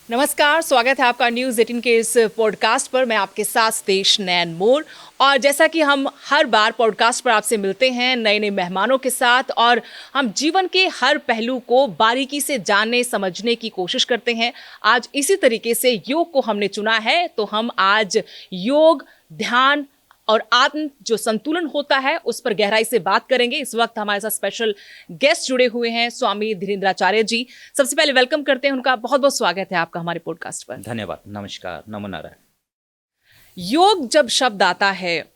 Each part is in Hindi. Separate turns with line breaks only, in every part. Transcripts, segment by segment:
नमस्कार, स्वागत है आपका न्यूज़ 18 के इस पॉडकास्ट पर। मैं आपके साथ सतेश नैन मोर। और जैसा कि हम हर बार पॉडकास्ट पर आपसे मिलते हैं नए नए मेहमानों के साथ, और हम जीवन के हर पहलू को बारीकी से जानने समझने की कोशिश करते हैं। आज इसी तरीके से योग को हमने चुना है, तो हम आज योग, ध्यान और आत्म जो संतुलन होता है उस पर गहराई से बात करेंगे। इस वक्त हमारे साथ स्पेशल गेस्ट जुड़े हुए हैं, स्वामी धीरेन्द्राचार्य जी। सबसे पहले वेलकम करते हैं उनका। बहुत बहुत स्वागत है आपका हमारे पॉडकास्ट पर।
धन्यवाद, नमस्कार, नमो नारायण।
योग जब शब्द आता है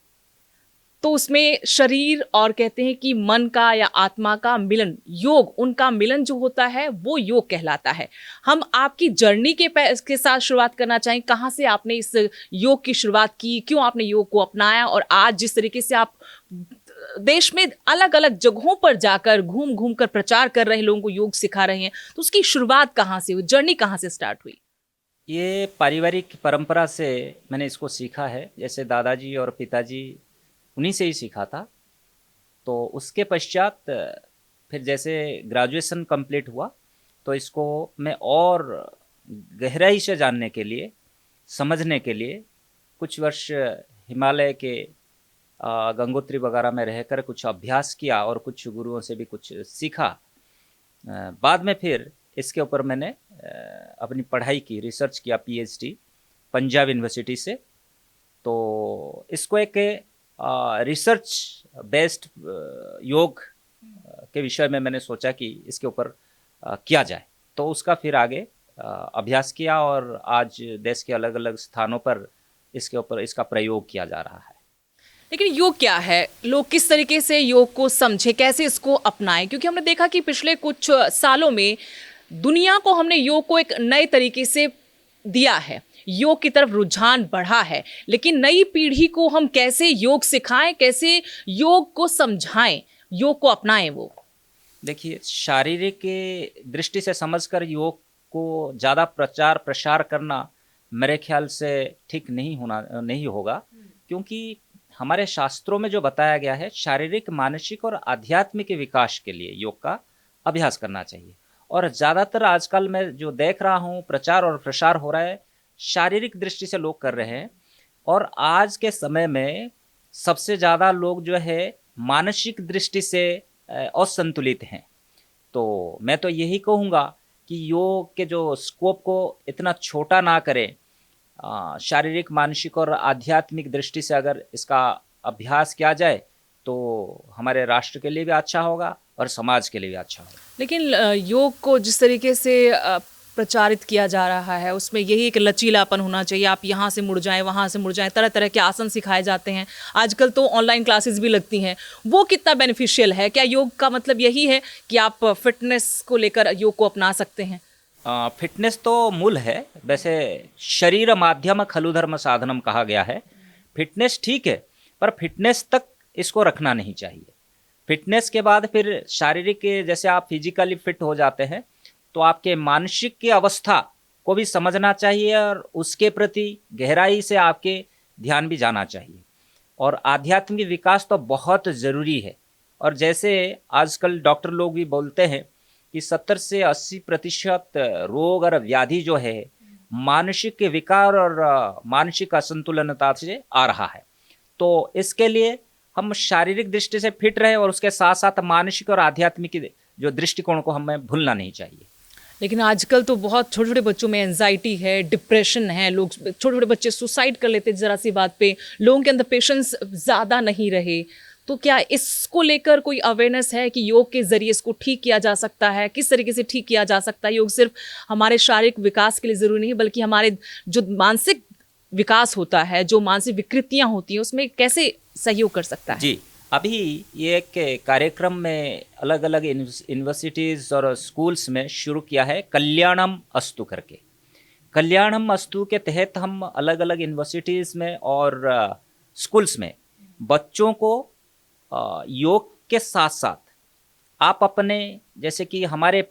तो उसमें शरीर और कहते हैं कि मन का या आत्मा का मिलन, योग, उनका मिलन जो होता है वो योग कहलाता है। हम आपकी जर्नी के साथ शुरुआत करना चाहें। कहाँ से आपने इस योग की शुरुआत की, क्यों आपने योग को अपनाया, और आज जिस तरीके से आप देश में अलग अलग जगहों पर जाकर घूम घूम कर प्रचार कर रहे हैं, लोगों को योग सिखा रहे हैं, तो उसकी शुरुआत कहाँ से हुई, जर्नी कहाँ से स्टार्ट हुई?
ये पारिवारिक परंपरा से मैंने इसको सीखा है। जैसे दादाजी और पिताजी, उन्हीं से ही सीखा था। तो उसके पश्चात फिर जैसे ग्रेजुएशन कंप्लीट हुआ तो इसको मैं और गहराई से जानने के लिए, समझने के लिए कुछ वर्ष हिमालय के गंगोत्री वगैरह में रहकर कुछ अभ्यास किया और कुछ गुरुओं से भी कुछ सीखा। बाद में फिर इसके ऊपर मैंने अपनी पढ़ाई की, रिसर्च किया, पीएचडी पंजाब यूनिवर्सिटी से। तो इसको एक रिसर्च बेस्ड योग के विषय में मैंने सोचा कि इसके ऊपर किया जाए। तो उसका फिर आगे अभ्यास किया और आज देश के अलग अलग स्थानों पर इसके ऊपर इसका प्रयोग किया जा रहा है।
लेकिन योग क्या है, लोग किस तरीके से योग को समझे, कैसे इसको अपनाएं? क्योंकि हमने देखा कि पिछले कुछ सालों में दुनिया को हमने योग को एक नए तरीके से दिया है, योग की तरफ रुझान बढ़ा है। लेकिन नई पीढ़ी को हम कैसे योग सिखाएं, कैसे योग को समझाएं, योग को अपनाएं? वो
देखिए, शारीरिक दृष्टि से समझकर योग को ज़्यादा प्रचार प्रसार करना मेरे ख्याल से ठीक नहीं होगा। क्योंकि हमारे शास्त्रों में जो बताया गया है, शारीरिक, मानसिक और आध्यात्मिक विकास के लिए योग का अभ्यास करना चाहिए। और ज़्यादातर आजकल मैं जो देख रहा हूँ प्रचार और प्रसार हो रहा है, शारीरिक दृष्टि से लोग कर रहे हैं। और आज के समय में सबसे ज़्यादा लोग जो है मानसिक दृष्टि से असंतुलित हैं। तो मैं तो यही कहूँगा कि योग के जो स्कोप को इतना छोटा ना करें। शारीरिक, मानसिक और आध्यात्मिक दृष्टि से अगर इसका अभ्यास किया जाए तो हमारे राष्ट्र के लिए भी अच्छा होगा और समाज के लिए भी अच्छा होगा।
लेकिन योग को जिस तरीके से प्रचारित किया जा रहा है उसमें यही एक लचीलापन होना चाहिए। आप यहाँ से मुड़ जाएं, वहाँ से मुड़ जाएं, तरह तरह के आसन सिखाए जाते हैं। आजकल तो ऑनलाइन क्लासेस भी लगती हैं। वो कितना बेनिफिशियल है? क्या योग का मतलब यही है कि आप फिटनेस को लेकर योग को अपना सकते हैं?
फिटनेस तो मूल है। वैसे शरीर माध्यम खलु धर्म साधनम कहा गया है। फिटनेस ठीक है, पर फिटनेस तक इसको रखना नहीं चाहिए। फिटनेस के बाद फिर शारीरिक, जैसे आप फिजिकली फिट हो जाते हैं तो आपके मानसिक की अवस्था को भी समझना चाहिए और उसके प्रति गहराई से आपके ध्यान भी जाना चाहिए। और आध्यात्मिक विकास तो बहुत ज़रूरी है। और जैसे आजकल डॉक्टर लोग भी बोलते हैं कि 70 से 80% रोग और व्याधि जो है मानसिक विकार और मानसिक असंतुलनता से आ रहा है। तो इसके लिए हम शारीरिक दृष्टि से फिट रहे और उसके साथ साथ मानसिक और आध्यात्मिक जो दृष्टिकोण को हमें भूलना नहीं चाहिए।
लेकिन आजकल तो बहुत छोटे छोटे बच्चों में एंजाइटी है, डिप्रेशन है, लोग, छोटे छोटे बच्चे सुसाइड कर लेते हैं ज़रा सी बात पे। लोगों के अंदर पेशेंस ज़्यादा नहीं रहे। तो क्या इसको लेकर कोई अवेयरनेस है कि योग के ज़रिए इसको ठीक किया जा सकता है? किस तरीके से ठीक किया जा सकता है? योग सिर्फ हमारे शारीरिक विकास के लिए ज़रूरी नहीं है, बल्कि हमारे जो मानसिक विकास होता है, जो मानसिक विकृतियाँ होती हैं, उसमें कैसे सहयोग कर सकता है?
जी, अभी ये एक कार्यक्रम में अलग अलग यूनिवर्सिटीज़ और स्कूल्स में शुरू किया है, कल्याणम अस्तु करके। कल्याणम अस्तु के तहत हम अलग अलग यूनिवर्सिटीज़ में और स्कूल्स में बच्चों को योग के साथ साथ आप अपने, जैसे कि हमारे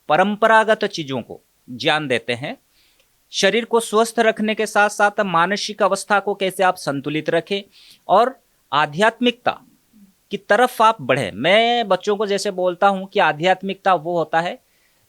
परंपरागत चीज़ों को ज्ञान देते हैं। शरीर को स्वस्थ रखने के साथ साथ मानसिक अवस्था को कैसे आप संतुलित रखें और आध्यात्मिकता की तरफ आप बढ़ें। मैं बच्चों को जैसे बोलता हूं कि आध्यात्मिकता वो होता है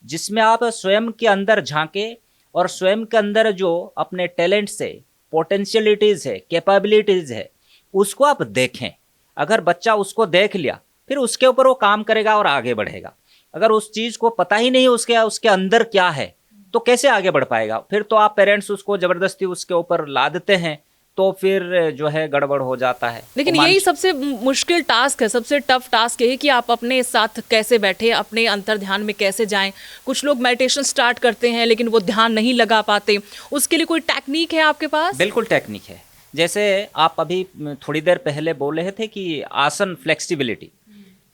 जिसमें आप स्वयं के अंदर झांके और स्वयं के अंदर जो अपने टैलेंट्स है, पोटेंशियलिटीज़ है, कैपेबिलिटीज़ है, उसको आप देखें। अगर बच्चा उसको देख लिया, फिर उसके ऊपर वो काम करेगा और आगे बढ़ेगा। अगर उस चीज़ को पता ही नहीं उसके अंदर क्या है, तो कैसे आगे बढ़ पाएगा? फिर तो आप पेरेंट्स उसको ज़बरदस्ती उसके ऊपर ला देते हैं, तो फिर जो है गड़बड़ हो जाता है।
लेकिन
तो
यही सबसे मुश्किल टास्क है, सबसे टफ टास्क है कि आप अपने साथ कैसे बैठे, अपने अंतर ध्यान में कैसे जाएं। कुछ लोग मेडिटेशन स्टार्ट करते हैं लेकिन वो ध्यान नहीं लगा पाते, उसके लिए कोई टेक्निक है आपके पास?
बिल्कुल टेक्निक है। जैसे आप अभी थोड़ी देर पहले बोल रहे थे कि आसन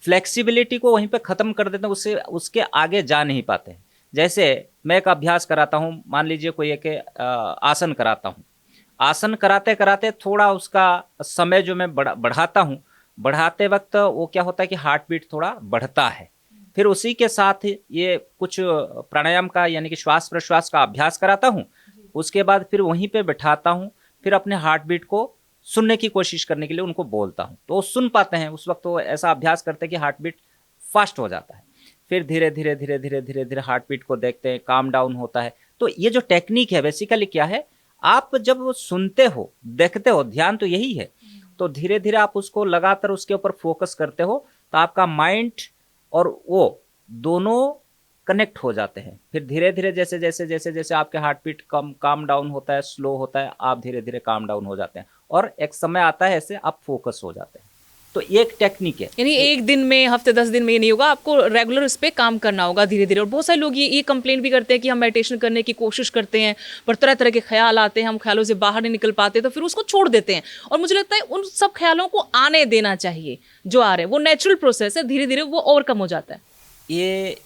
फ्लेक्सिबिलिटी को वहीं पे ख़त्म कर देते हैं, उससे उसके आगे जा नहीं पाते हैं। जैसे मैं एक अभ्यास कराता हूँ, मान लीजिए कोई एक आसन कराता हूँ, आसन कराते कराते थोड़ा उसका समय जो मैं बढ़ाता हूँ, बढ़ाते वक्त वो क्या होता है कि हार्ट बीट थोड़ा बढ़ता है। फिर उसी के साथ ये कुछ प्राणायाम का यानी कि श्वास प्रश्वास का अभ्यास कराता हूँ। उसके बाद फिर वहीं पे बैठाता हूँ, फिर अपने हार्ट बीट को सुनने की कोशिश करने के लिए उनको बोलता हूँ, तो वो सुन पाते हैं। उस वक्त वो ऐसा अभ्यास करते हैं कि हार्ट बीट फास्ट हो जाता है। फिर धीरे धीरे धीरे धीरे धीरे धीरे हार्ट बीट को देखते हैं, काम डाउन होता है। तो ये जो टेक्निक है बेसिकली क्या है, आप जब सुनते हो, देखते हो, ध्यान तो यही है, तो धीरे धीरे आप उसको लगातार उसके ऊपर फोकस करते हो, तो आपका माइंड और वो दोनों कनेक्ट हो जाते हैं। फिर धीरे धीरे जैसे जैसे जैसे जैसे आपके हार्ट बीट काम डाउन होता है, स्लो होता है, आप धीरे धीरे काम डाउन हो जाते हैं और एक समय आता है ऐसे आप फोकस हो जाते हैं। तो ये एक टेक्निक है।
यानी एक दिन में, हफ्ते 10 दिन में ये नहीं होगा, आपको रेगुलर इस पे काम करना होगा धीरे धीरे। और बहुत सारे लोग ये कंप्लेंट भी करते हैं कि हम मेडिटेशन करने की कोशिश करते हैं पर तरह तरह के ख्याल आते हैं, हम ख्यालों से बाहर नहीं निकल पाते, तो फिर उसको छोड़ देते हैं। और मुझे लगता है उन सब ख्यालों को आने देना चाहिए, जो आ रहे हैं वो नेचुरल प्रोसेस है, धीरे धीरे वो ओवरकम हो जाता है।
ये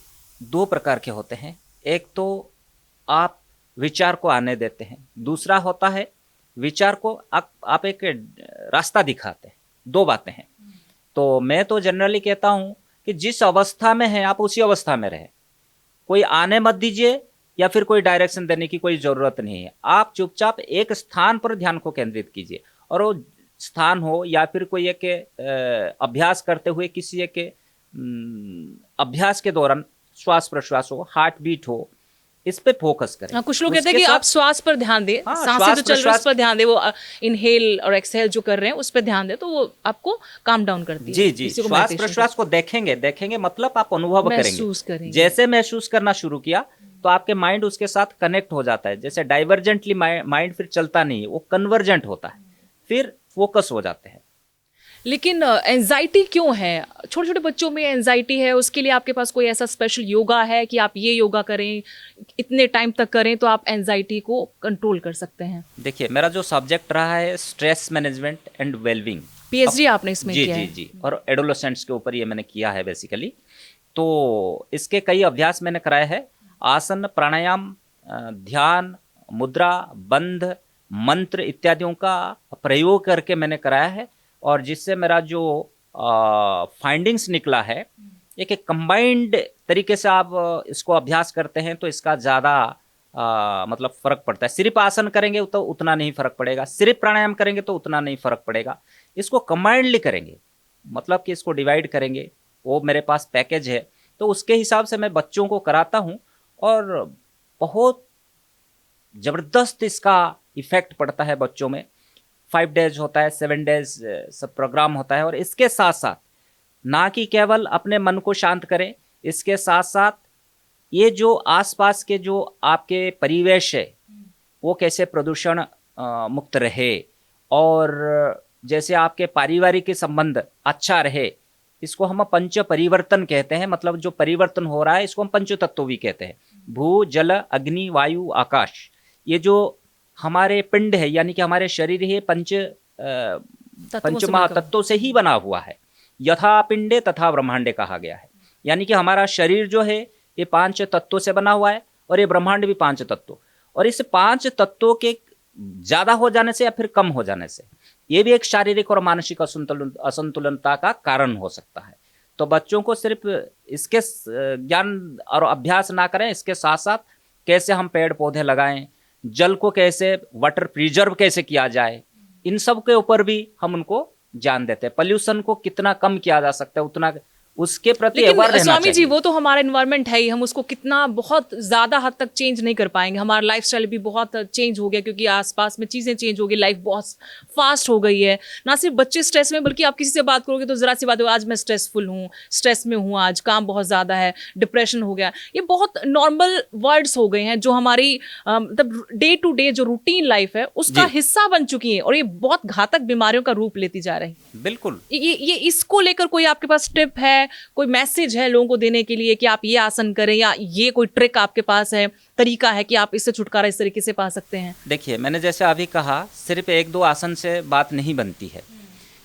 दो प्रकार के होते हैं। एक तो आप विचार को आने देते हैं, दूसरा होता है विचार को आप एक रास्ता दिखाते हैं। दो बातें हैं। तो मैं तो जनरली कहता हूँ कि जिस अवस्था में है आप उसी अवस्था में रहें, कोई आने मत दीजिए या फिर कोई डायरेक्शन देने की कोई ज़रूरत नहीं है। आप चुपचाप एक स्थान पर ध्यान को केंद्रित कीजिए, और वो स्थान हो या फिर कोई एक अभ्यास करते हुए किसी एक अभ्यास के दौरान श्वास प्रश्वास हो, हार्ट बीट हो, इस पे फोकस करें।
हाँ, कुछ लोग कहते हैं कि आप श्वास पर ध्यान दें, सांसें जो चल रही है उस पर ध्यान दें, वो इनहेल और एक्सहेल जो कर रहे हैं उस पर ध्यान दें, तो वो आपको काम डाउन करती है।
जी जी, श्वास प्रश्वास को देखेंगे मतलब आप अनुभव करेंगे। जैसे महसूस करना शुरू किया तो आपके माइंड उसके साथ कनेक्ट हो जाता है। जैसे डाइवर्जेंटली माइंड फिर चलता नहीं है, वो कन्वर्जेंट होता है, फिर फोकस हो जाते हैं।
लेकिन एंजाइटी क्यों है? छोटे छोटे बच्चों में एंजाइटी है, उसके लिए आपके पास कोई ऐसा स्पेशल योगा है कि आप ये योगा करें, इतने टाइम तक करें तो आप एंजाइटी को कंट्रोल कर सकते हैं?
देखिए, मेरा जो सब्जेक्ट रहा है stress management and wellbeing,
PhD आपने इसमें किया है?
जी, और एडोलेसेंट्स के ऊपर ये मैंने किया है बेसिकली। तो इसके कई अभ्यास मैंने कराए हैं, आसन, प्राणायाम, ध्यान, मुद्रा, बंध, मंत्र इत्यादियों का प्रयोग करके मैंने कराया है। और जिससे मेरा जो फाइंडिंग्स निकला है, एक कंबाइंड तरीके से आप इसको अभ्यास करते हैं तो इसका ज़्यादा मतलब फ़र्क पड़ता है। सिर्फ आसन करेंगे तो उतना नहीं फ़र्क पड़ेगा, सिर्फ प्राणायाम करेंगे तो उतना नहीं फ़र्क पड़ेगा। इसको कंबाइंडली करेंगे, मतलब कि इसको डिवाइड करेंगे, वो मेरे पास पैकेज है, तो उसके हिसाब से मैं बच्चों को कराता हूँ और बहुत ज़बरदस्त इसका इफ़ेक्ट पड़ता है बच्चों में। 5 डेज होता है, 7 डेज सब प्रोग्राम होता है। और इसके साथ साथ ना कि केवल अपने मन को शांत करें, इसके साथ साथ ये जो आसपास के जो आपके परिवेश है वो कैसे प्रदूषण मुक्त रहे, और जैसे आपके पारिवारिक संबंध अच्छा रहे, इसको हम पंच परिवर्तन कहते हैं। मतलब जो परिवर्तन हो रहा है इसको हम पंच तत्व भी कहते हैं। भू, जल, अग्नि, वायु, आकाश, ये जो हमारे पिंड है यानी कि हमारे शरीर है पंच महातत्वों से ही बना हुआ है। यथा पिंडे तथा ब्रह्मांडे कहा गया है, यानी कि हमारा शरीर जो है ये 5 तत्वों से बना हुआ है और ये ब्रह्मांड भी 5 तत्वों। और इस 5 तत्वों के ज़्यादा हो जाने से या फिर कम हो जाने से ये भी एक शारीरिक और मानसिक असंतुलनता का कारण हो सकता है। तो बच्चों को सिर्फ इसके ज्ञान और अभ्यास ना करें, इसके साथ साथ कैसे हम पेड़ पौधे लगाएं, जल को कैसे वाटर प्रिजर्व कैसे किया जाए, इन सब के ऊपर भी हम उनको ज्ञान देते हैं। पॉल्यूशन को कितना कम किया जा सकता है उसके प्रति
लेकिन
अवेयर रहना
स्वामी जी,
चाहिए।
वो तो हमारा एनवायरनमेंट है ही, हम उसको कितना बहुत ज़्यादा हद तक चेंज नहीं कर पाएंगे। हमारा लाइफस्टाइल भी बहुत चेंज हो गया क्योंकि आसपास में चीज़ें चेंज हो गई, लाइफ बहुत फास्ट हो गई है। ना सिर्फ बच्चे स्ट्रेस में, बल्कि आप किसी से बात करोगे तो ज़रा सी बात हो, आज मैं स्ट्रेसफुल हूँ, स्ट्रेस में हूँ, आज काम बहुत ज़्यादा है, डिप्रेशन हो गया। ये बहुत नॉर्मल वर्ड्स हो गए हैं जो हमारी मतलब डे टू डे जो रूटीन लाइफ है उसका
जी।
हिस्सा बन चुकी है, और ये बहुत घातक बीमारियों का रूप लेती जा रही है।
बिल्कुल।
ये इसको लेकर कोई आपके पास टिप है, कोई मैसेज है लोगों को देने के लिए कि आप ये आसन करें, या ये कोई ट्रिक आपके पास है, तरीका है कि आप इससे छुटकारा इस तरीके से पा सकते हैं?
देखिए, मैंने जैसे अभी कहा, सिर्फ एक दो आसन से बात नहीं बनती है।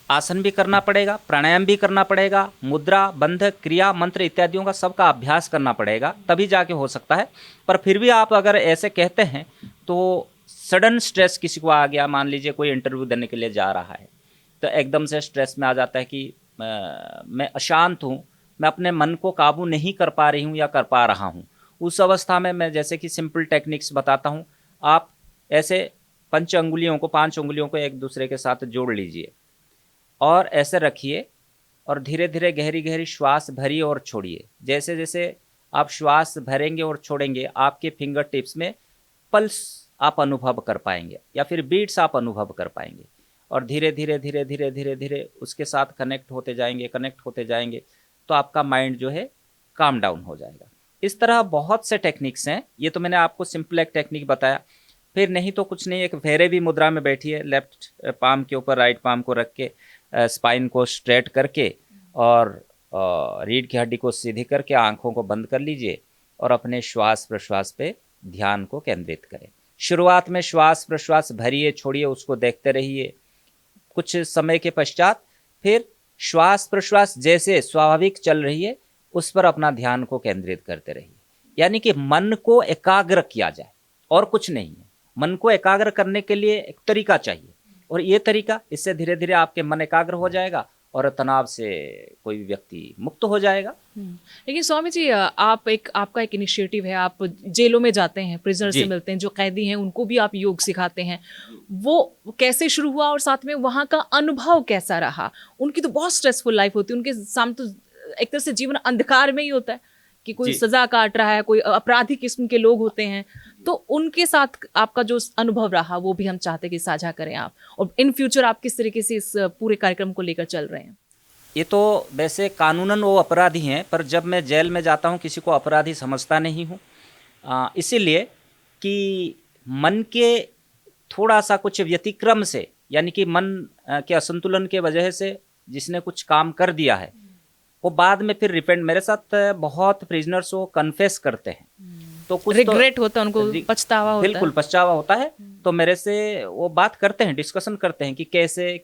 आसन भी करना पड़ेगा, प्राणायाम भी करना पड़ेगा, मुद्रा, बंध, क्रिया, मंत्र इत्यादियों का सबका अभ्यास करना पड़ेगा, तभी जाके हो सकता है। पर फिर भी आप अगर ऐसे कहते हैं तो सडन स्ट्रेस किसी को आ गया, मान लीजिए कोई इंटरव्यू देने के लिए जा रहा है, तो एकदम से स्ट्रेस में आ जाता है कि मैं अशांत हूँ, मैं अपने मन को काबू नहीं कर पा रही हूँ या कर पा रहा हूँ। उस अवस्था में मैं जैसे कि सिंपल टेक्निक्स बताता हूँ। आप ऐसे पांच अंगुलियों को एक दूसरे के साथ जोड़ लीजिए और ऐसे रखिए, और धीरे धीरे गहरी गहरी श्वास भरिए और छोड़िए। जैसे जैसे आप श्वास भरेंगे और छोड़ेंगे, आपके फिंगर टिप्स में पल्स आप अनुभव कर पाएंगे या फिर बीट्स आप अनुभव कर पाएंगे, और धीरे धीरे धीरे धीरे धीरे धीरे उसके साथ कनेक्ट होते जाएंगे तो आपका माइंड जो है काम डाउन हो जाएगा। इस तरह बहुत से टेक्निक्स हैं, ये तो मैंने आपको सिंपल एक टेक्निक बताया। फिर नहीं तो कुछ नहीं, एक भैरवी मुद्रा में बैठिए, लेफ्ट पाम के ऊपर राइट पाम को रख के, स्पाइन को स्ट्रेट करके और रीढ़ की हड्डी को सीधी करके आंखों को बंद कर लीजिए और अपने श्वास प्रश्वास पे ध्यान को केंद्रित करें। शुरुआत में श्वास प्रश्वास भरिए छोड़िए, उसको देखते रहिए। कुछ समय के पश्चात फिर श्वास प्रश्वास जैसे स्वाभाविक चल रही है उस पर अपना ध्यान को केंद्रित करते रहिए। यानी कि मन को एकाग्र किया जाए, और कुछ नहीं है। मन को एकाग्र करने के लिए एक तरीका चाहिए, और ये तरीका, इससे धीरे धीरे आपके मन एकाग्र हो जाएगा और तनाव से कोई भी व्यक्ति मुक्त हो जाएगा।
लेकिन स्वामी जी, आपका एक इनिशिएटिव है, आप जेलों में जाते हैं, प्रिजनर से मिलते हैं, जो कैदी हैं उनको भी आप योग सिखाते हैं। वो कैसे शुरू हुआ और साथ में वहाँ का अनुभव कैसा रहा? उनकी तो बहुत स्ट्रेसफुल लाइफ होती है, उनके सामने तो एक तरह से जीवन अंधकार में ही होता है कि कोई सजा काट रहा है, कोई अपराधी किस्म के लोग होते हैं। तो उनके साथ आपका जो अनुभव रहा वो भी हम चाहते हैं कि साझा करें आप, और इन फ्यूचर आप किस तरीके से इस पूरे कार्यक्रम को लेकर चल रहे हैं?
ये तो वैसे कानूनन वो अपराधी हैं, पर जब मैं जेल में जाता हूँ किसी को अपराधी समझता नहीं हूँ, इसीलिए कि मन के थोड़ा सा कुछ व्यतिक्रम से, यानी कि मन के असंतुलन के वजह से जिसने कुछ काम कर दिया है वो बाद में फिर रिपेंट, मेरे साथ बहुत प्रिजनर्स वो कन्फेस करते हैं, तो कुछ
रिग्रेट होता है उनको, पछतावा होता है।
बिल्कुल पछतावा होता है। तो मेरे से वो बात करते हैं, डिस्कशन करते हैं कि कैसे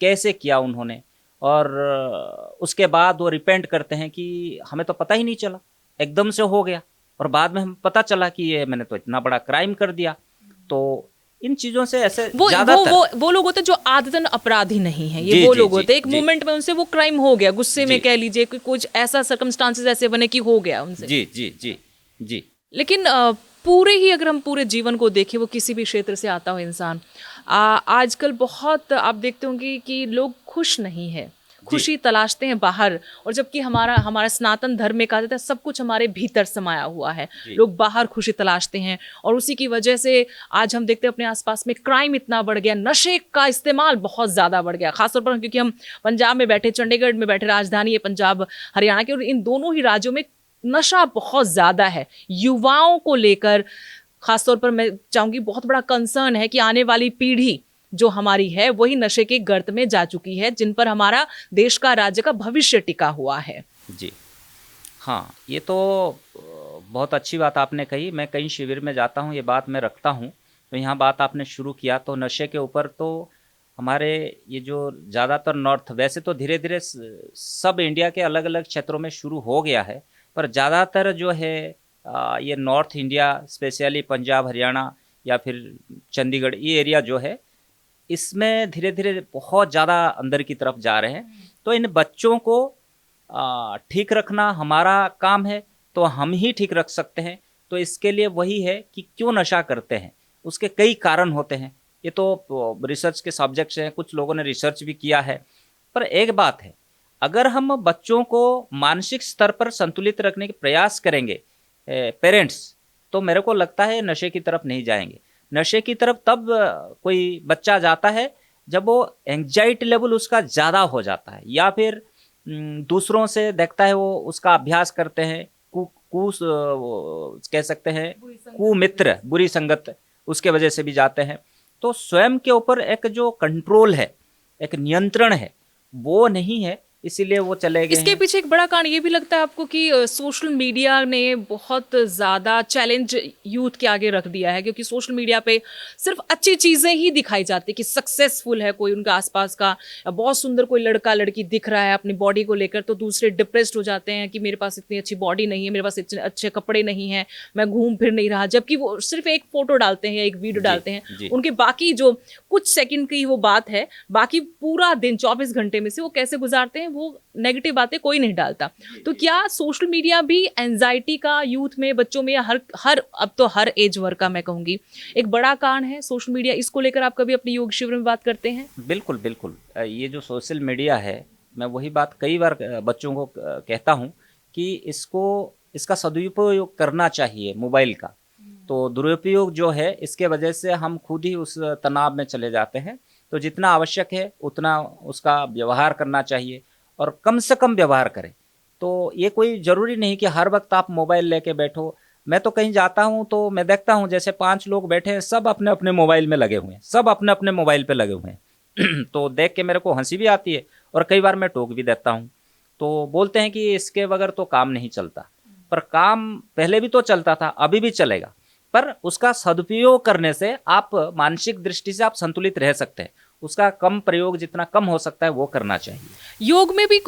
कैसे किया उन्होंने, और उसके बाद वो रिपेंट करते हैं कि हमें तो पता ही नहीं चला, एकदम से हो गया, और बाद में हमें पता चला कि ये मैंने तो इतना बड़ा क्राइम कर दिया। तो इन चीजों से ऐसे
वो लोग होते हैं जो आदतन अपराधी नहीं है, ये वो लोग होते हैं, एक मोमेंट में उनसे वो क्राइम हो गया, गुस्से में कह लीजिए, कुछ ऐसा सर्कमस्टांसेस ऐसे बने कि हो गया उनसे।
जी जी जी जी।
लेकिन पूरे ही अगर हम पूरे जीवन को देखें, वो किसी भी क्षेत्र से आता हो इंसान, आजकल बहुत आप देखते होंगे कि लोग खुश नहीं है, खुशी तलाशते हैं बाहर, और जबकि हमारा सनातन धर्म में कहा जाता है सब कुछ हमारे भीतर समाया हुआ है। लोग बाहर खुशी तलाशते हैं, और उसी की वजह से आज हम देखते हैं अपने आसपास में क्राइम इतना बढ़ गया, नशे का इस्तेमाल बहुत ज़्यादा बढ़ गया, खासतौर पर क्योंकि हम पंजाब में बैठे, चंडीगढ़ में बैठे, राजधानी है पंजाब हरियाणा की, और इन दोनों ही राज्यों में नशा बहुत ज़्यादा है। युवाओं को लेकर खासतौर पर मैं चाहूँगी बहुत बड़ा कंसर्न है कि आने वाली पीढ़ी जो हमारी है वही नशे के गर्त में जा चुकी है, जिन पर हमारा देश का, राज्य का भविष्य टिका हुआ है।
जी हाँ, ये तो बहुत अच्छी बात आपने कही। मैं कई शिविर में जाता हूँ, ये बात मैं रखता हूँ, तो यहाँ बात आपने शुरू किया तो नशे के ऊपर, तो हमारे ये जो ज़्यादातर नॉर्थ, वैसे तो धीरे धीरे सब इंडिया के अलग अलग क्षेत्रों में शुरू हो गया है, पर ज़्यादातर जो है ये north India, specially Punjab, Haryana या फिर चंडीगढ़, ये एरिया जो है, इसमें धीरे धीरे बहुत ज़्यादा अंदर की तरफ जा रहे हैं। तो इन बच्चों को ठीक रखना हमारा काम है, तो हम ही ठीक रख सकते हैं। तो इसके लिए वही है कि क्यों नशा करते हैं, उसके कई कारण होते हैं। ये तो रिसर्च के सब्जेक्ट्स हैं, कुछ लोगों ने रिसर्च भी किया है। पर एक बात है, अगर हम बच्चों को मानसिक स्तर पर संतुलित रखने के प्रयास करेंगे पेरेंट्स, तो मेरे को लगता है नशे की तरफ नहीं जाएंगे। नशे की तरफ तब कोई बच्चा जाता है जब वो एंजाइटी लेवल उसका ज़्यादा हो जाता है, या फिर दूसरों से देखता है वो उसका अभ्यास करते हैं, वो कह सकते हैं कुमित्र, बुरी संगत, उसके वजह से भी जाते हैं। तो स्वयं के ऊपर एक जो कंट्रोल है, एक नियंत्रण है, वो नहीं है, इसीलिए वो चले गए
इसके
हैं।
पीछे एक बड़ा कारण ये भी लगता है आपको कि सोशल मीडिया ने बहुत ज़्यादा चैलेंज यूथ के आगे रख दिया है, क्योंकि सोशल मीडिया पे सिर्फ अच्छी चीज़ें ही दिखाई जाती कि सक्सेसफुल है कोई उनका आसपास का, बहुत सुंदर कोई लड़का लड़की दिख रहा है अपनी बॉडी को लेकर, तो दूसरे डिप्रेस्ड हो जाते हैं कि मेरे पास इतनी अच्छी बॉडी नहीं है, मेरे पास इतने अच्छे कपड़े नहीं हैं, मैं घूम फिर नहीं रहा। जबकि वो सिर्फ एक फोटो डालते हैं, एक वीडियो डालते हैं, उनके बाकी जो कुछ सेकंड की वो बात है, बाकी पूरा दिन 24 घंटे में से वो कैसे गुजारते हैं वो नेगेटिव बातें कोई नहीं डालता। तो क्या सोशल मीडिया भी एंजाइटी का यूथ में, बच्चों में, या हर अब तो हर एज वर्ग का मैं कहूँगी एक बड़ा कारण है सोशल मीडिया? इसको लेकर आप कभी अपने योग शिविर में बात करते हैं?
बिल्कुल बिल्कुल। ये जो सोशल मीडिया है, मैं वही बात कई बार बच्चों को कहता हूँ कि इसका सदुपयोग करना चाहिए मोबाइल का। तो दुरुपयोग जो है, इसके वजह से हम खुद ही उस तनाव में चले जाते हैं। तो जितना आवश्यक है उतना उसका व्यवहार करना चाहिए, और कम से कम व्यवहार करें। तो ये कोई ज़रूरी नहीं कि हर वक्त आप मोबाइल लेके बैठो। मैं तो कहीं जाता हूँ तो मैं देखता हूँ जैसे 5 लोग बैठे हैं, सब अपने अपने मोबाइल में लगे हुए हैं, सब अपने अपने मोबाइल पे लगे हुए हैं। तो देख के मेरे को हंसी भी आती है, और कई बार मैं टोक भी देता हूँ। तो बोलते हैं कि इसके बगैर तो काम नहीं चलता, पर काम पहले भी तो चलता था, अभी भी चलेगा, पर उसका सदुपयोग करने से आप मानसिक दृष्टि से आप संतुलित रह सकते हैं। उसका कम प्रयोग जितना कम हो सकता है वो करना चाहिए।
योग में भी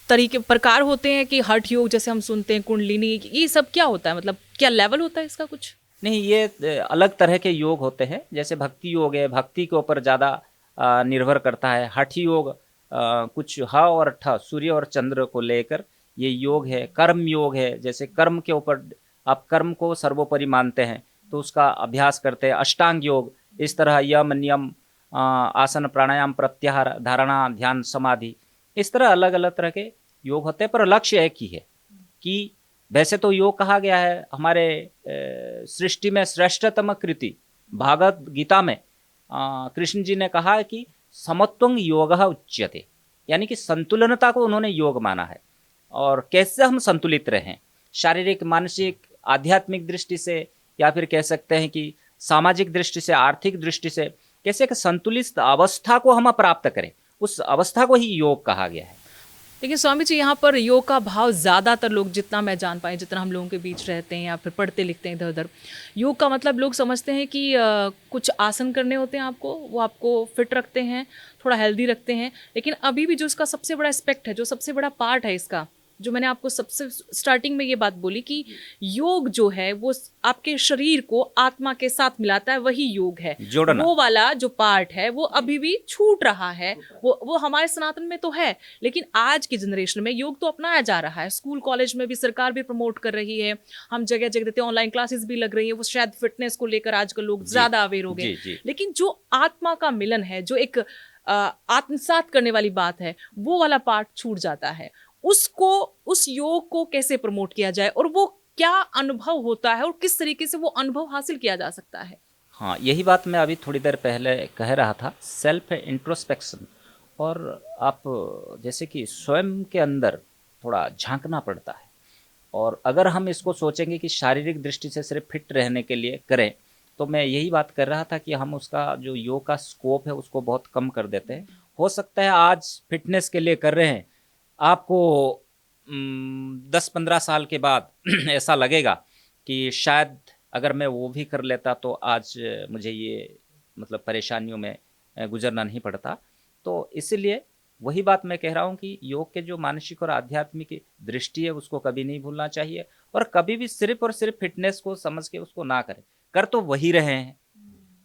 तरीके प्रकार होते हैं कि हठ योग जैसे हम सुनते हैं, कुंडलिनी, ये सब क्या होता है? मतलब क्या लेवल होता है इसका कुछ?
नहीं, ये अलग तरह के योग होते हैं। जैसे भक्ति योग है, भक्ति के ऊपर ज़्यादा निर्भर करता है। हठ योग कुछ ह और ठ, सूर्य और चंद्र को लेकर ये योग है। कर्म योग है, जैसे कर्म के ऊपर आप कर्म को सर्वोपरि मानते हैं तो उसका अभ्यास करते हैं। अष्टांग योग, इस तरह यम नियम, आसन प्राणायाम प्रत्याहार धारणा ध्यान समाधि, इस तरह अलग अलग तरह के योग होते हैं। पर लक्ष्य एक ही है कि वैसे तो योग कहा गया है हमारे सृष्टि में श्रेष्ठतम कृति, भागवत गीता में कृष्ण जी ने कहा है कि समत्वं योगः उच्यते, यानी कि संतुलनता को उन्होंने योग माना है। और कैसे हम संतुलित रहें, शारीरिक, मानसिक, आध्यात्मिक दृष्टि से, या फिर कह सकते हैं कि सामाजिक दृष्टि से, आर्थिक दृष्टि से, कैसे एक संतुलित अवस्था को हम प्राप्त करें, उस अवस्था को ही योग कहा गया है।
लेकिन स्वामी जी, यहाँ पर योग का भाव ज़्यादातर लोग, जितना मैं जान पाई, जितना हम लोगों के बीच रहते हैं या फिर पढ़ते लिखते हैं इधर उधर, योग का मतलब लोग समझते हैं कि कुछ आसन करने होते हैं आपको, वो आपको फिट रखते हैं, थोड़ा हेल्दी रखते हैं। लेकिन अभी भी जो इसका सबसे बड़ा एस्पेक्ट है, जो सबसे बड़ा पार्ट है इसका, जो मैंने आपको सबसे स्टार्टिंग में ये बात बोली कि योग जो है वो आपके शरीर को आत्मा के साथ मिलाता है, वही योग है।
जोड़ना,
वो वाला जो पार्ट है वो अभी भी छूट रहा है। वो हमारे सनातन में तो है, लेकिन आज की जनरेशन में योग तो अपनाया जा रहा है। स्कूल कॉलेज में भी सरकार भी प्रमोट कर रही है, हम जगह जगह देते हैं, ऑनलाइन क्लासेस भी लग रही है। वो शायद फिटनेस को लेकर आजकल लोग ज्यादा अवेयर हो गए। लेकिन जो आत्मा का मिलन है, जो एक आत्मसात करने वाली बात है, वो वाला पार्ट छूट जाता है। उसको, उस योग को कैसे प्रमोट किया जाए, और वो क्या अनुभव होता है, और किस तरीके से वो अनुभव हासिल किया जा सकता है?
हाँ, यही बात मैं अभी थोड़ी देर पहले कह रहा था, सेल्फ इंट्रोस्पेक्शन। और आप जैसे कि स्वयं के अंदर थोड़ा झांकना पड़ता है। और अगर हम इसको सोचेंगे कि शारीरिक दृष्टि से सिर्फ फिट रहने के लिए करें, तो मैं यही बात कर रहा था कि हम उसका जो योग का स्कोप है उसको बहुत कम कर देते हैं। हो सकता है आज फिटनेस के लिए कर रहे हैं, आपको 10-15 साल के बाद ऐसा लगेगा कि शायद अगर मैं वो भी कर लेता तो आज मुझे ये मतलब परेशानियों में गुजरना नहीं पड़ता। तो इसीलिए वही बात मैं कह रहा हूँ कि योग के जो मानसिक और आध्यात्मिक दृष्टि है उसको कभी नहीं भूलना चाहिए, और कभी भी सिर्फ और सिर्फ फिटनेस को समझ के उसको ना करें। कर तो वही रहे हैं,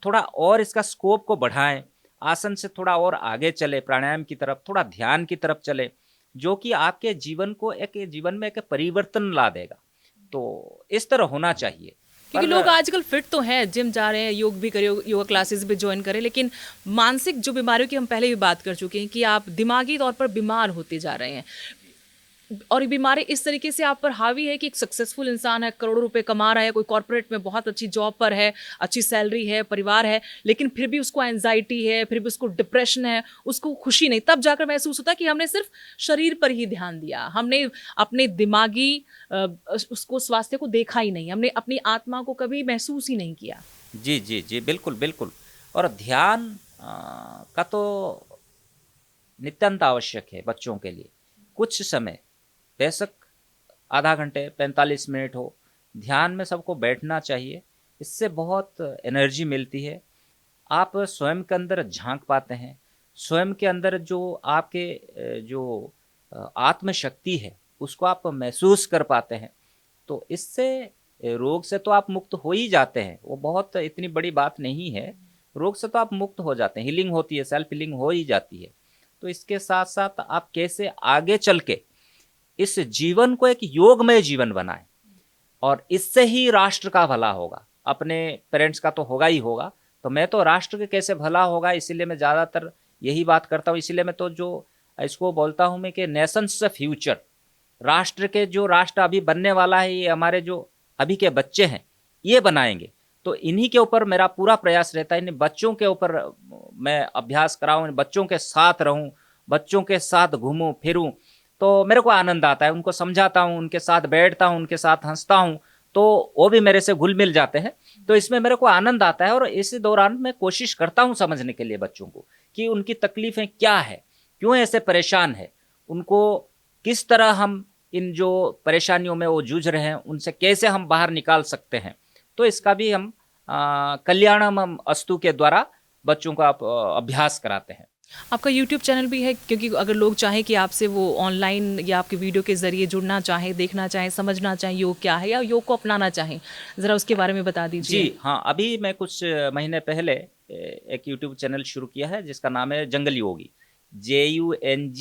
थोड़ा और इसका स्कोप को बढ़ाएं, आसन से थोड़ा और आगे चले, प्राणायाम की तरफ, थोड़ा ध्यान की तरफ चले, जो कि आपके जीवन को जीवन में एक परिवर्तन ला देगा। तो इस तरह होना चाहिए।
क्योंकि लोग आजकल फिट तो हैं, जिम जा रहे हैं, योग भी करें, योगा क्लासेस भी ज्वाइन करें, लेकिन मानसिक जो बीमारियों की हम पहले भी बात कर चुके हैं कि आप दिमागी तौर पर बीमार होते जा रहे हैं, और ये बीमारी इस तरीके से आप पर हावी है कि एक सक्सेसफुल इंसान है, करोड़ों रुपए कमा रहा है, कोई कॉर्पोरेट में बहुत अच्छी जॉब पर है, अच्छी सैलरी है, परिवार है, लेकिन फिर भी उसको एंजाइटी है, फिर भी उसको डिप्रेशन है, उसको खुशी नहीं। तब जाकर महसूस होता है कि हमने सिर्फ शरीर पर ही ध्यान दिया, हमने अपने दिमागी उसको स्वास्थ्य को देखा ही नहीं, हमने अपनी आत्मा को कभी महसूस ही नहीं किया।
जी जी जी, बिल्कुल बिल्कुल। और ध्यान का तो नितांत आवश्यक है बच्चों के लिए। कुछ समय, बेशक आधा घंटे 45 मिनट हो, ध्यान में सबको बैठना चाहिए। इससे बहुत एनर्जी मिलती है, आप स्वयं के अंदर झांक पाते हैं, स्वयं के अंदर जो आपके जो आत्मशक्ति है उसको आप महसूस कर पाते हैं। तो इससे रोग से तो आप मुक्त हो ही जाते हैं, वो बहुत इतनी बड़ी बात नहीं है। रोग से तो आप मुक्त हो जाते हैं, हीलिंग होती है, सेल्फ हीलिंग हो ही जाती है। तो इसके साथ साथ आप कैसे आगे चल के इस जीवन को एक योगमय जीवन बनाएं, और इससे ही राष्ट्र का भला होगा। अपने पेरेंट्स का तो होगा ही होगा, तो मैं तो राष्ट्र के कैसे भला होगा, इसीलिए मैं ज़्यादातर यही बात करता हूँ। इसीलिए मैं तो जो इसको बोलता हूँ मैं कि नेशंस फ्यूचर, राष्ट्र के जो राष्ट्र अभी बनने वाला है, ये हमारे जो अभी के बच्चे हैं ये बनाएंगे। तो इन्हीं के ऊपर मेरा पूरा प्रयास रहता है, इन बच्चों के ऊपर मैं अभ्यास कराऊँ, इन बच्चों के साथ रहूँ, बच्चों के साथ घूमूँ फिरूँ, तो मेरे को आनंद आता है। उनको समझाता हूँ, उनके साथ बैठता हूँ, उनके साथ हंसता हूँ, तो वो भी मेरे से घुल मिल जाते हैं। तो इसमें मेरे को आनंद आता है, और इस दौरान मैं कोशिश करता हूँ समझने के लिए बच्चों को कि उनकी तकलीफ़ें क्या है, क्यों ऐसे परेशान है, उनको किस तरह हम इन जो परेशानियों में वो जूझ रहे हैं उनसे कैसे हम बाहर निकाल सकते हैं। तो इसका भी हम कल्याणम अस्तु के द्वारा बच्चों का अभ्यास कराते हैं।
आपका यूट्यूब चैनल भी है, क्योंकि अगर लोग चाहें कि आपसे वो ऑनलाइन या आपके वीडियो के ज़रिए जुड़ना चाहें, देखना चाहें, समझना चाहें योग क्या है, या योग को अपनाना चाहें, ज़रा उसके बारे में बता दीजिए।
जी हाँ, अभी मैं कुछ महीने पहले एक यूट्यूब चैनल शुरू किया है जिसका नाम है जंगल योगी, JUNGLEYOGI।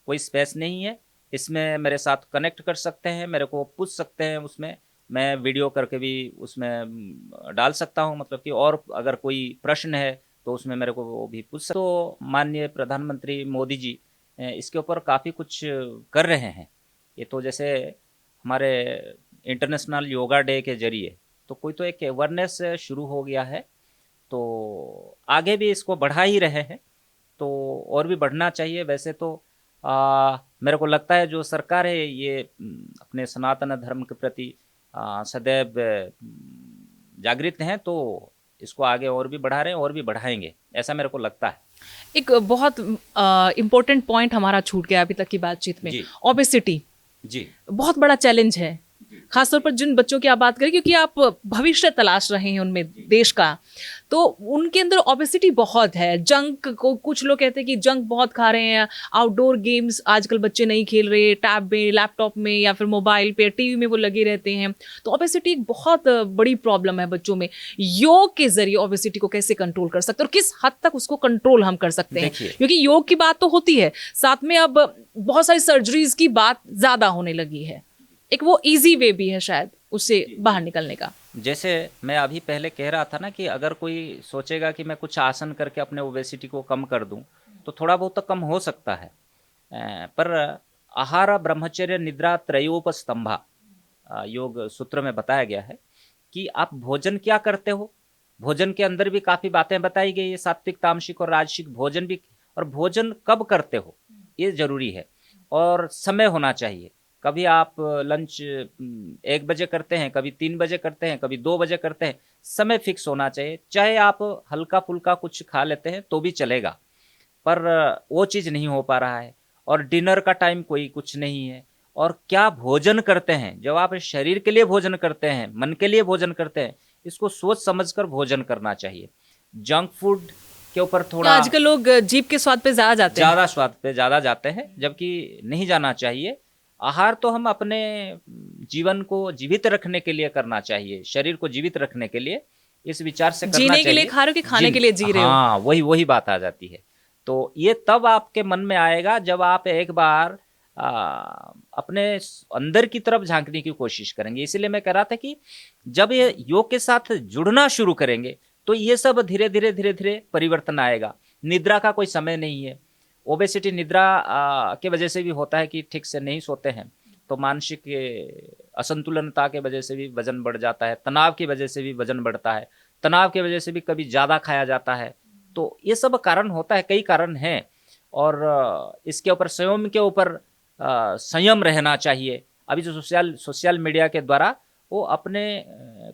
कोई स्पेस नहीं है इसमें, मेरे साथ कनेक्ट कर सकते हैं, मेरे को पूछ सकते हैं, उसमें मैं वीडियो करके भी उसमें डाल सकता हूँ। मतलब कि और अगर कोई प्रश्न है तो उसमें मेरे को वो भी पूछ सकते। तो माननीय प्रधानमंत्री मोदी जी इसके ऊपर काफ़ी कुछ कर रहे हैं। ये तो जैसे हमारे इंटरनेशनल योगा डे के जरिए तो कोई तो एक अवेयरनेस शुरू हो गया है, तो आगे भी इसको बढ़ा ही रहे हैं, तो और भी बढ़ना चाहिए। वैसे तो मेरे को लगता है जो सरकार है ये अपने सनातन धर्म के प्रति सदैव जागृत हैं, तो इसको आगे और भी बढ़ा रहे हैं और भी बढ़ाएंगे, ऐसा मेरे को लगता है।
एक बहुत इम्पोर्टेंट पॉइंट हमारा छूट गया अभी तक की बातचीत में, ओबेसिटी।
जी,
बहुत बड़ा चैलेंज है, खासतौर पर जिन बच्चों की आप बात करें, क्योंकि आप भविष्य तलाश रहे हैं उनमें देश का, तो उनके अंदर ओबेसिटी बहुत है। जंक को कुछ लोग कहते हैं कि जंक बहुत खा रहे हैं, आउटडोर गेम्स आजकल बच्चे नहीं खेल रहे, टैब में, लैपटॉप में या फिर मोबाइल पे, टीवी में वो लगे रहते हैं। तो ओबेसिटी एक बहुत बड़ी प्रॉब्लम है बच्चों में। योग के जरिए ओबेसिटी को कैसे कंट्रोल कर सकते हैं और किस हद तक उसको कंट्रोल हम कर सकते हैं, क्योंकि योग की बात तो होती है, साथ में अब बहुत सारी सर्जरीज की बात ज्यादा होने लगी है। एक वो इजी वे भी है शायद उससे बाहर निकलने का।
जैसे मैं अभी पहले कह रहा था ना कि अगर कोई सोचेगा कि मैं कुछ आसन करके अपने ओबेसिटी को कम कर दूं तो थोड़ा बहुत तो कम हो सकता है, पर आहार ब्रह्मचर्य निद्रा त्रयोपस्तंभा योग सूत्र में बताया गया है कि आप भोजन क्या करते हो। भोजन के अंदर भी काफ़ी बातें बताई गई है, सात्विक, तामसिक और राजसिक भोजन भी, और भोजन कब करते हो ये ज़रूरी है, और समय होना चाहिए। कभी आप लंच 1 बजे करते हैं, कभी 3 बजे करते हैं, कभी 2 बजे करते हैं, समय फिक्स होना चाहिए। चाहे आप हल्का फुल्का कुछ खा लेते हैं तो भी चलेगा, पर वो चीज़ नहीं हो पा रहा है। और डिनर का टाइम कोई कुछ नहीं है। और क्या भोजन करते हैं, जब आप शरीर के लिए भोजन करते हैं, मन के लिए भोजन करते हैं, इसको सोच समझकर भोजन करना चाहिए। जंक फूड के ऊपर थोड़ा
आजकल लोग जीभ के स्वाद पे ज़्यादा
स्वाद पे ज़्यादा जाते हैं, जबकि नहीं जाना चाहिए। आहार तो हम अपने जीवन को जीवित रखने के लिए करना चाहिए, शरीर को जीवित रखने के लिए, इस विचार से करना चाहिए।
जीने के लिए खा रहे हो कि खाने के लिए जी रहे हो?
हाँ, वही बात आ जाती है। तो ये तब आपके मन में आएगा जब आप एक बार अपने अंदर की तरफ झांकने की कोशिश करेंगे। इसीलिए मैं कह रहा था कि जब ये योग के साथ जुड़ना शुरू करेंगे तो ये सब धीरे धीरे परिवर्तन आएगा। निद्रा का कोई समय नहीं है। ओबेसिटी निद्रा के वजह से भी होता है कि ठीक से नहीं सोते हैं, तो मानसिक असंतुलनता के वजह से भी वजन बढ़ जाता है, तनाव की वजह से भी वजन बढ़ता है, तनाव की वजह से भी कभी ज़्यादा खाया जाता है। तो ये सब कारण होता है, कई कारण हैं, और इसके ऊपर संयम के ऊपर संयम रहना चाहिए। अभी जो सोशल मीडिया के द्वारा वो अपने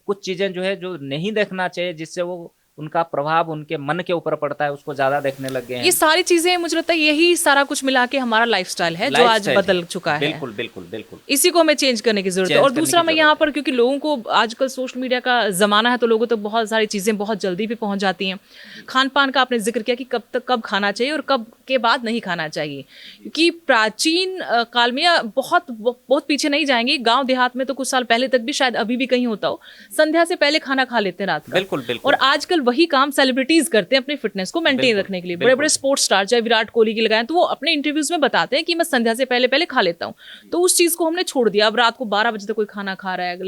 कुछ चीज़ें जो है जो नहीं देखना चाहिए, जिससे वो उनका प्रभाव उनके मन के ऊपर पड़ता है, उसको ज़्यादा देखने लग गए हैं।
ये सारी चीजें मुझे लगता है यही सारा कुछ मिला के हमारा लाइफस्टाइल है जो आज बदल चुका है।
बिल्कुल बिल्कुल बिल्कुल,
इसी को हमें चेंज करने की जरूरत है। और दूसरा मैं यहाँ पर, क्योंकि लोगों को आजकल सोशल मीडिया का जमाना है तो लोगों तक बहुत सारी चीजें बहुत जल्दी भी पहुंच जाती हैं। खान पान का आपने जिक्र किया कि कब तक कब खाना चाहिए और कब के बाद नहीं खाना चाहिए, क्योंकि प्राचीन काल में, या बहुत पीछे नहीं जाएंगे, गांव देहात में तो कुछ साल पहले तक भी, शायद अभी भी कहीं होता हो, संध्या से पहले खाना खा लेते हैं रात का।
बिल्कुल बिल्कुल।
और आजकल वही काम सेलिब्रिटीज करते हैं अपनी फिटनेस को मेंटेन रखने के लिए। बड़े बड़े स्पोर्ट्स स्टार चाहे विराट कोहली की लगाएं तो वो अपने इंटरव्यूज में बताते हैं कि मैं संध्या से पहले खा लेता हूँ। तो उस चीज को हमने छोड़ दिया। अब रात को 12 बजे तक कोई खाना खा रहा है,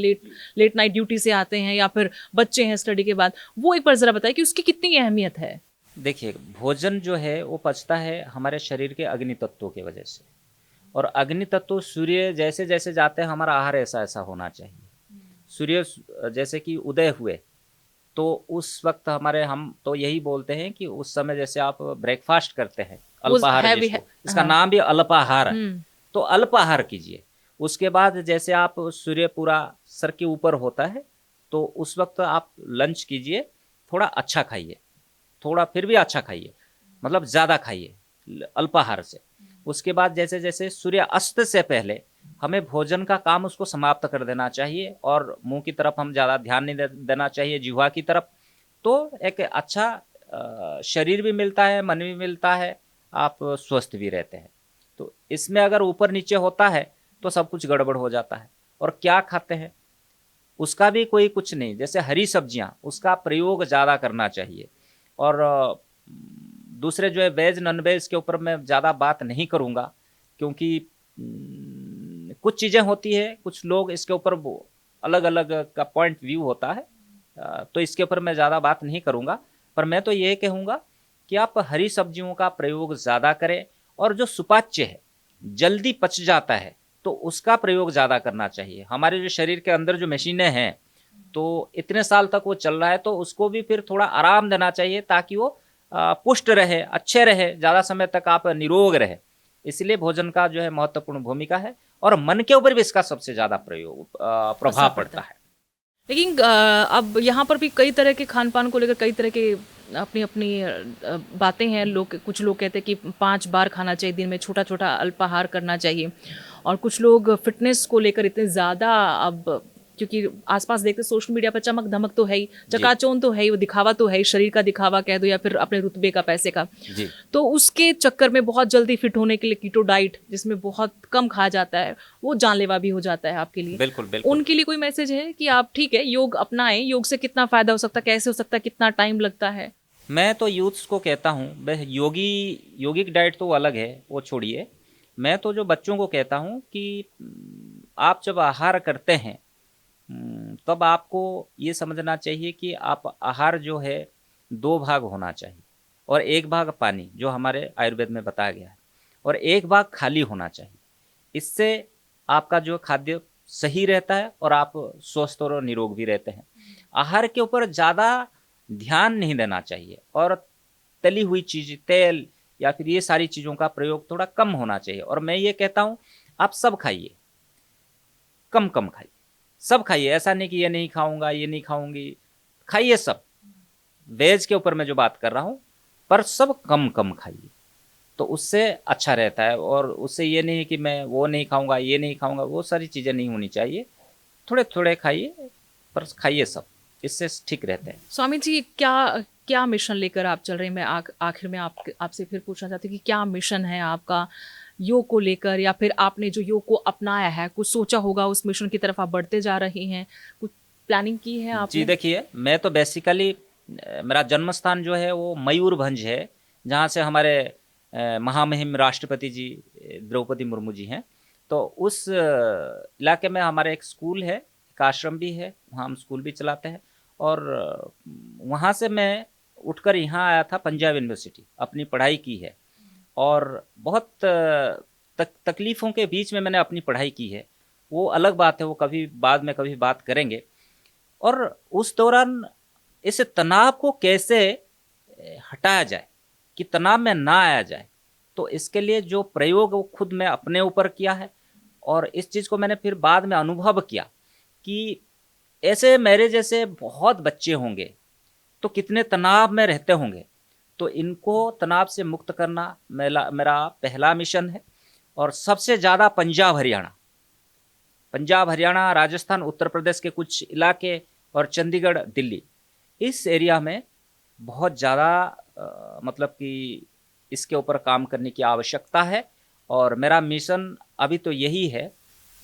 लेट नाइट ड्यूटी से आते हैं या फिर बच्चे हैं स्टडी के बाद, वो एक बार जरा बताइए कि उसकी कितनी अहमियत है।
देखिए, भोजन जो है वो पचता है हमारे शरीर के अग्नि तत्वों की वजह से, और अग्नि तत्व सूर्य जैसे जैसे जाते हैं हमारा आहार ऐसा ऐसा होना चाहिए। सूर्य जैसे कि उदय हुए तो उस वक्त हम तो यही बोलते हैं कि उस समय जैसे आप ब्रेकफास्ट करते हैं, अल्पाहार जिसको, इसका नाम भी अल्पाहार है, तो अल्पाहार कीजिए। उसके बाद जैसे आप सूर्य पूरा सर के ऊपर होता है तो उस वक्त आप लंच कीजिए, थोड़ा अच्छा खाइए, थोड़ा फिर भी अच्छा खाइए, मतलब ज़्यादा खाइए अल्पाहार से। उसके बाद जैसे जैसे सूर्य अस्त से पहले हमें भोजन का काम उसको समाप्त कर देना चाहिए, और मुंह की तरफ हम ज़्यादा ध्यान नहीं देना चाहिए, जिह्वा की तरफ। तो एक अच्छा शरीर भी मिलता है, मन भी मिलता है, आप स्वस्थ भी रहते हैं। तो इसमें अगर ऊपर नीचे होता है तो सब कुछ गड़बड़ हो जाता है। और क्या खाते हैं उसका भी कोई कुछ नहीं, जैसे हरी सब्जियां, उसका प्रयोग ज़्यादा करना चाहिए। और दूसरे जो है वेज नॉन वेज के ऊपर मैं ज़्यादा बात नहीं करूँगा, क्योंकि कुछ चीज़ें होती है, कुछ लोग इसके ऊपर अलग अलग का पॉइंट व्यू होता है, तो इसके ऊपर मैं ज़्यादा बात नहीं करूँगा। पर मैं तो ये कहूँगा कि आप हरी सब्जियों का प्रयोग ज़्यादा करें, और जो सुपाच्य है, जल्दी पच जाता है, तो उसका प्रयोग ज़्यादा करना चाहिए। हमारे जो शरीर के अंदर जो मशीनें हैं तो इतने साल तक वो चल रहा है, तो उसको भी फिर थोड़ा आराम देना चाहिए ताकि वो पुष्ट रहे, अच्छे रहे, ज़्यादा समय तक आप निरोग रहे। इसलिए भोजन का जो है महत्वपूर्ण भूमिका है, और मन के ऊपर भी इसका सबसे ज़्यादा प्रभाव पड़ता है।
लेकिन अब यहाँ पर भी कई तरह के खान पान को लेकर कई तरह के अपनी अपनी बातें हैं। कुछ लोग कहते हैं कि 5 बार खाना चाहिए दिन में, छोटा छोटा अल्पाहार करना चाहिए। और कुछ लोग फिटनेस को लेकर इतने ज़्यादा, अब क्योंकि आसपास देखते सोशल मीडिया पर चमक धमक तो है ही, चकाचौंध तो है ही, वो दिखावा तो है ही, शरीर का दिखावा कह दो या फिर अपने रुतबे का, पैसे का। तो उसके चक्कर में बहुत जल्दी फिट होने के लिए कीटो डाइट, जिसमें बहुत कम खाया जाता है, वो जानलेवा भी हो जाता है आपके लिए।
बिल्कुल बिल्कुल।
उनके लिए कोई मैसेज है कि आप ठीक है योग अपनाएं, योग से कितना फायदा हो सकता है, कैसे हो सकता है, कितना टाइम लगता है?
मैं तो यूथ्स को कहता हूँ, योगिक डाइट तो अलग है, वो छोड़िए। मैं तो जो बच्चों को कहता हूँ कि आप जब आहार करते हैं तब आपको ये समझना चाहिए कि आप आहार जो है 2 भाग होना चाहिए, और 1 भाग पानी, जो हमारे आयुर्वेद में बताया गया है, और 1 भाग खाली होना चाहिए। इससे आपका जो खाद्य सही रहता है और आप स्वस्थ और निरोग भी रहते हैं। आहार के ऊपर ज़्यादा ध्यान नहीं देना चाहिए, और तली हुई चीज़, तेल या फिर ये सारी चीज़ों का प्रयोग थोड़ा कम होना चाहिए। और मैं ये कहता हूँ आप सब खाइए, कम कम खाइए, सब खाइए। ऐसा नहीं कि ये नहीं खाऊंगा, ये नहीं खाऊंगी, खाइए सब। वेज के ऊपर मैं जो बात कर रहा हूँ, पर सब कम कम खाइए, तो उससे अच्छा रहता है। और उससे ये नहीं कि मैं वो नहीं खाऊंगा, ये नहीं खाऊंगा, वो सारी चीज़ें नहीं होनी चाहिए। थोड़े थोड़े खाइए, पर खाइए सब, इससे ठीक रहते हैं।
स्वामी जी, क्या मिशन लेकर आप चल रहे हैं? मैं आखिर में आपसे फिर पूछना चाहती हूँ कि क्या मिशन है आपका योग को लेकर, या फिर आपने जो योग को अपनाया है, कुछ सोचा होगा, उस मिशन की तरफ आप बढ़ते जा रही हैं, कुछ प्लानिंग की है आपने?
जी देखिए, मैं तो बेसिकली मेरा जन्म स्थान जो है वो मयूरभंज है, जहाँ से हमारे महामहिम राष्ट्रपति जी द्रौपदी मुर्मू जी हैं। तो उस इलाके में हमारे एक स्कूल है, एक आश्रम भी है, वहाँ हम स्कूल भी चलाते हैं। और वहाँ से मैं उठकर यहाँ आया था, पंजाब यूनिवर्सिटी अपनी पढ़ाई की है। और बहुत तकलीफ़ों के बीच में मैंने अपनी पढ़ाई की है, वो अलग बात है, वो कभी बाद में कभी बात करेंगे। और उस दौरान इस तनाव को कैसे हटाया जाए कि तनाव में ना आया जाए, तो इसके लिए जो प्रयोग वो खुद मैं अपने ऊपर किया है। और इस चीज़ को मैंने फिर बाद में अनुभव किया कि ऐसे मेरे जैसे बहुत बच्चे होंगे तो कितने तनाव में रहते होंगे। तो इनको तनाव से मुक्त करना मेरा पहला मिशन है। और सबसे ज़्यादा पंजाब हरियाणा, राजस्थान, उत्तर प्रदेश के कुछ इलाके और चंडीगढ़, दिल्ली, इस एरिया में बहुत ज़्यादा मतलब कि इसके ऊपर काम करने की आवश्यकता है। और मेरा मिशन अभी तो यही है,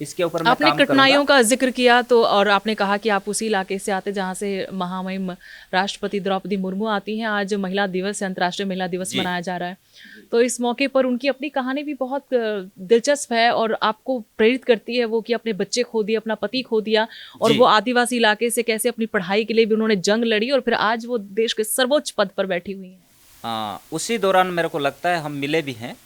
इसके ऊपर मैं
आपने
काम
कठिनाइयों
करूंगा।
का जिक्र किया तो, और आपने कहा कि आप उसी इलाके से आते जहाँ से महामहिम राष्ट्रपति द्रौपदी मुर्मू आती हैं। आज महिला दिवस है, अंतर्राष्ट्रीय महिला दिवस
जी।
मनाया जा रहा है। तो इस मौके पर उनकी अपनी कहानी भी बहुत दिलचस्प है और आपको प्रेरित करती है वो कि अपने बच्चे खो दिए, अपना पति खो दिया, और
जी।
वो आदिवासी इलाके से कैसे अपनी पढ़ाई के लिए भी उन्होंने जंग लड़ी और फिर आज वो देश के सर्वोच्च पद पर बैठी हुई हैं।
उसी दौरान मेरे को लगता है हम मिले भी हैं।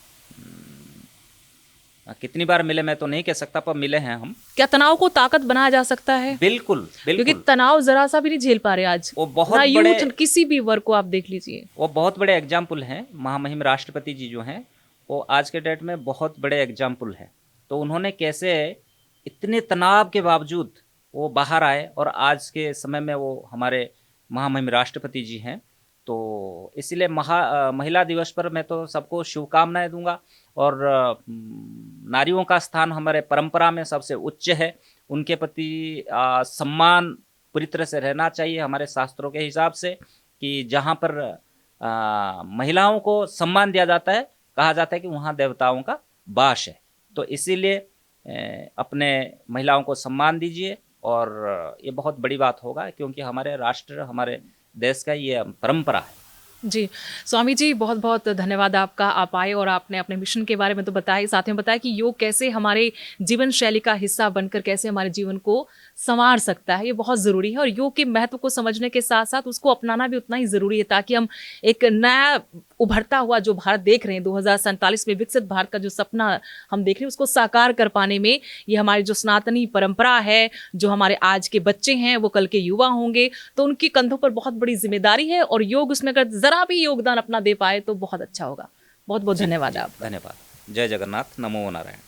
कितनी बार मिले मैं तो नहीं कह सकता, पर मिले हैं हम।
क्या तनाव को ताकत बनाया जा सकता है?
बिल्कुल
क्योंकि
बिल्कुल।
तनाव जरा सा भी नहीं झेल पा रहे आज,
वो बहुत
ना
बड़े,
यूथ, किसी भी वर्ग को आप देख लीजिए।
वो बहुत बड़े एग्जाम्पल हैं। महामहिम राष्ट्रपति जी जो हैं वो आज के डेट में बहुत बड़े एग्जाम्पल हैं। तो उन्होंने कैसे इतने तनाव के बावजूद वो बाहर आए और आज के समय में वो हमारे महामहिम राष्ट्रपति जी हैं। तो इसीलिए महिला दिवस पर मैं तो सबको शुभकामनाएं दूंगा। और नारियों का स्थान हमारे परंपरा में सबसे उच्च है, उनके प्रति सम्मान पूरी तरह से रहना चाहिए हमारे शास्त्रों के हिसाब से, कि जहाँ पर महिलाओं को सम्मान दिया जाता है, कहा जाता है कि वहाँ देवताओं का वास है। तो इसीलिए अपने महिलाओं को सम्मान दीजिए, और ये बहुत बड़ी बात होगा, क्योंकि हमारे राष्ट्र, हमारे देश का ये परंपरा है।
जी, स्वामी जी बहुत बहुत धन्यवाद आपका। आप आए और आपने अपने मिशन के बारे में तो बताया, साथ में बताया कि योग कैसे हमारे जीवन शैली का हिस्सा बनकर कैसे हमारे जीवन को संवार सकता है, ये बहुत ज़रूरी है। और योग के महत्व को समझने के साथ साथ उसको अपनाना भी उतना ही ज़रूरी है, ताकि हम एक नया उभरता हुआ जो भारत देख रहे हैं, 2047 में विकसित भारत का जो सपना हम देख रहे हैं, उसको साकार कर पाने में ये हमारी जो सनातनी परंपरा है, जो हमारे आज के बच्चे हैं वो कल के युवा होंगे, तो उनके कंधों पर बहुत बड़ी जिम्मेदारी है। और योग उसमें अगर ज़रा भी योगदान अपना दे पाए तो बहुत अच्छा होगा। बहुत बहुत धन्यवाद। आप
धन्यवाद। जय जगन्नाथ, नमो नारायण।